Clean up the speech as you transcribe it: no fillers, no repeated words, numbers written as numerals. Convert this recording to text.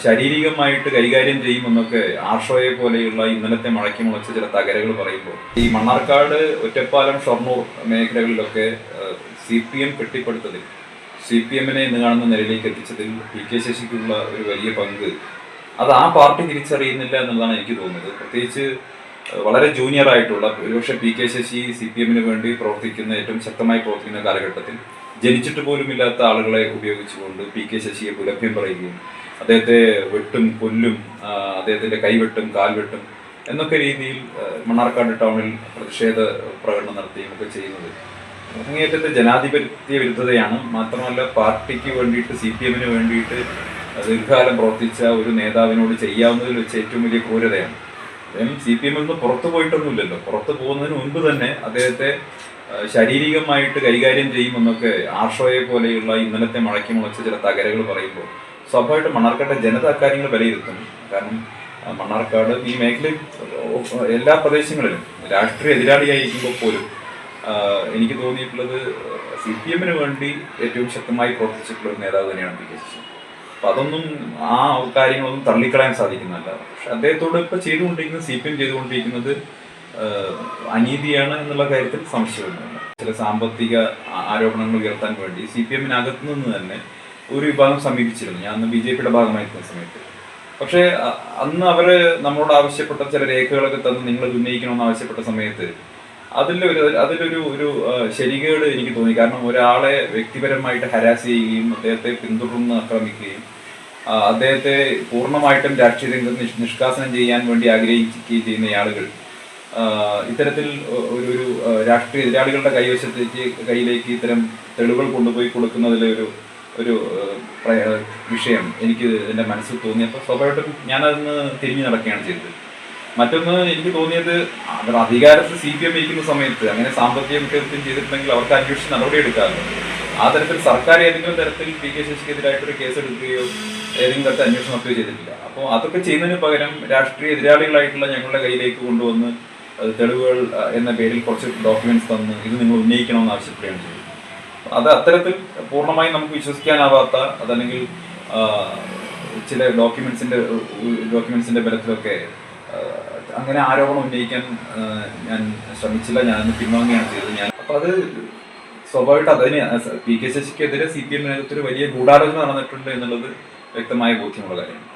ശാരീരികമായിട്ട് കൈകാര്യം ചെയ്യുമെന്നൊക്കെ ആർഷോയെ പോലെയുള്ള ഇന്നലത്തെ മഴയ്ക്ക് മുളച്ച ചില തകരകൾ പറയുമ്പോൾ ഈ മണ്ണാർക്കാട്, ഒറ്റപ്പാലം, ഷൊർണൂർ മേഖലകളിലൊക്കെ CPM കെട്ടിപ്പടുത്തതിൽ, CPM-നെ ഇന്ന് കാണുന്ന നിലയിലേക്ക് എത്തിച്ചതിൽ PK ശശിക്കുള്ള ഒരു വലിയ പങ്ക് അത് ആ പാർട്ടി തിരിച്ചറിയുന്നില്ല എന്നുള്ളതാണ് എനിക്ക് തോന്നുന്നത്. പ്രത്യേകിച്ച് വളരെ ജൂനിയർ ആയിട്ടുള്ള ഒരുപക്ഷെ PK ശശി CPM-ന് വേണ്ടി പ്രവർത്തിക്കുന്ന, ഏറ്റവും ശക്തമായി പ്രവർത്തിക്കുന്ന കാലഘട്ടത്തിൽ ജനിച്ചിട്ട് പോലുമില്ലാത്ത ആളുകളെ ഉപയോഗിച്ചുകൊണ്ട് PK ശശിയെ പുലഭ്യം പറയുകയും അദ്ദേഹത്തെ വെട്ടും, കൊല്ലും, അദ്ദേഹത്തിന്റെ കൈവെട്ടും, കാൽവെട്ടും എന്നൊക്കെ രീതിയിൽ മണ്ണാർക്കാട് ടൗണിൽ പ്രതിഷേധ പ്രകടനം നടത്തുകയും ഒക്കെ ചെയ്യുന്നത് അങ്ങേയറ്റത്തെ ജനാധിപത്യ വിരുദ്ധതയാണ്. മാത്രമല്ല, പാർട്ടിക്ക് വേണ്ടിയിട്ട്, CPM-ന് വേണ്ടിയിട്ട് ദീർഘകാലം പ്രവർത്തിച്ച ഒരു നേതാവിനോട് ചെയ്യാവുന്നതിൽ വെച്ച് ഏറ്റവും വലിയ ക്രൂരതയാണ്. അദ്ദേഹം CPM-ൽ നിന്ന് പുറത്തു പോയിട്ടൊന്നുമില്ലല്ലോ. പുറത്തു പോകുന്നതിന് മുൻപ് തന്നെ അദ്ദേഹത്തെ ശാരീരികമായിട്ട് കൈകാര്യം ചെയ്യുമെന്നൊക്കെ ആർഷോയെ പോലെയുള്ള ഇന്നലത്തെ മഴയ്ക്ക് മുളച്ച ചില തകരകൾ പറയുമ്പോൾ സ്വാഭാവികമായിട്ടും മണ്ണാർക്കാട്ടെ ജനത അക്കാര്യങ്ങൾ വിലയിരുത്തും. കാരണം മണ്ണാർക്കാട് ഈ മേഖലയിൽ എല്ലാ പ്രദേശങ്ങളിലും രാഷ്ട്രീയ എതിരാളിയായിരിക്കുമ്പോൾ പോലും എനിക്ക് തോന്നിയിട്ടുള്ളത് CPM-ന് വേണ്ടി ഏറ്റവും ശക്തമായി പ്രവർത്തിച്ചിട്ടുള്ള ഒരു നേതാവ് തന്നെയാണ് PK ശശി. അപ്പം അതൊന്നും, ആ കാര്യങ്ങളൊന്നും തള്ളിക്കളയാൻ സാധിക്കുന്നതല്ല. പക്ഷെ അദ്ദേഹത്തോട് ഇപ്പോൾ ചെയ്തുകൊണ്ടിരിക്കുന്നത്, CPM ചെയ്തുകൊണ്ടിരിക്കുന്നത് അനീതിയാണ് എന്നുള്ള കാര്യത്തിൽ സംശയമൊന്നുമില്ല. ചില സാമ്പത്തിക ആരോപണങ്ങൾ ഉയർത്താൻ വേണ്ടി CPM-നകത്തു നിന്ന് തന്നെ ഒരു വിഭാഗം സമീപിച്ചിരുന്നു. ഞാൻ അന്ന് BJP-യുടെ ഭാഗമായിരിക്കുന്ന സമയത്ത്. പക്ഷേ അന്ന് അവർ നമ്മളോട് ആവശ്യപ്പെട്ട ചില രേഖകളൊക്കെ തന്ന് നിങ്ങൾ ഉന്നയിക്കണമെന്ന് ആവശ്യപ്പെട്ട സമയത്ത് അതിലൊരു ശരികേട് എനിക്ക് തോന്നി. കാരണം ഒരാളെ വ്യക്തിപരമായിട്ട് ഹരാസ് ചെയ്യുകയും അദ്ദേഹത്തെ പിന്തുടർന്ന് ആക്രമിക്കുകയും അദ്ദേഹത്തെ പൂർണ്ണമായിട്ടും രാഷ്ട്രീയ രംഗത്ത് നിഷ്കാസനം ചെയ്യാൻ വേണ്ടി ആഗ്രഹിക്കുകയും ചെയ്യുന്ന ആളുകൾ ഇത്തരത്തിൽ ഒരു രാഷ്ട്രീയ എതിരാളികളുടെ കയ്യിലേക്ക് ഇത്തരം തെളിവുകൾ കൊണ്ടുപോയി കൊടുക്കുന്നതിലെ ഒരു വിഷയം എനിക്ക് എൻ്റെ മനസ്സിൽ തോന്നിയപ്പോൾ സ്വാഭാവികമായിട്ടും ഞാനതിന് തിരിഞ്ഞു നടക്കുകയാണ് ചെയ്തത്. മറ്റൊന്ന് എനിക്ക് തോന്നിയത്, അവർ അധികാരത്തിൽ CPM ഇരിക്കുന്ന സമയത്ത് അങ്ങനെ സാമ്പത്തിക കുറ്റകൃത്യം ചെയ്തിട്ടുണ്ടെങ്കിൽ അവർക്ക് അന്വേഷിച്ച് നടപടിയെടുക്കാമല്ലോ. ആ തരത്തിൽ സർക്കാർ ഏതെങ്കിലും തരത്തിൽ PK ശശിക്കെതിരായിട്ടൊരു കേസ് എടുക്കുകയോ ഏതെങ്കിലും തരത്തിൽ അന്വേഷണം നടത്തുകയോ ചെയ്തിട്ടില്ല. അപ്പോൾ അതൊക്കെ ചെയ്യുന്നതിന് പകരം രാഷ്ട്രീയ എതിരാളികളായിട്ടുള്ള ഞങ്ങളുടെ കയ്യിലേക്ക് കൊണ്ടുവന്ന് തെളിവുകൾ എന്ന പേരിൽ കുറച്ച് ഡോക്യുമെന്റ്സ് തന്ന് ഇത് നിങ്ങൾ ഉന്നയിക്കണമെന്ന് ആവശ്യപ്പെടുകയാണ് ചെയ്തത്. അത് അത്തരത്തിൽ പൂർണ്ണമായും നമുക്ക് വിശ്വസിക്കാനാവാത്ത, അതല്ലെങ്കിൽ ചില ഡോക്യുമെന്റ്സിന്റെ ബലത്തിലൊക്കെ അങ്ങനെ ആരോപണം ഉന്നയിക്കാൻ ഞാൻ ശ്രമിച്ചില്ല. ഞാനന്ന് പിൻവാങ്ങുകയാണ് ചെയ്തത്. അപ്പൊ അത് സ്വാഭാവികമായിട്ട് അതിന് PK ശശിക്കെതിരെ CPM-നകത്തൊരു വലിയ ഗൂഢാലോചന നടന്നിട്ടുണ്ട് എന്നുള്ളത് വ്യക്തമായ ബോധ്യമുള്ള കാര്യമാണ്.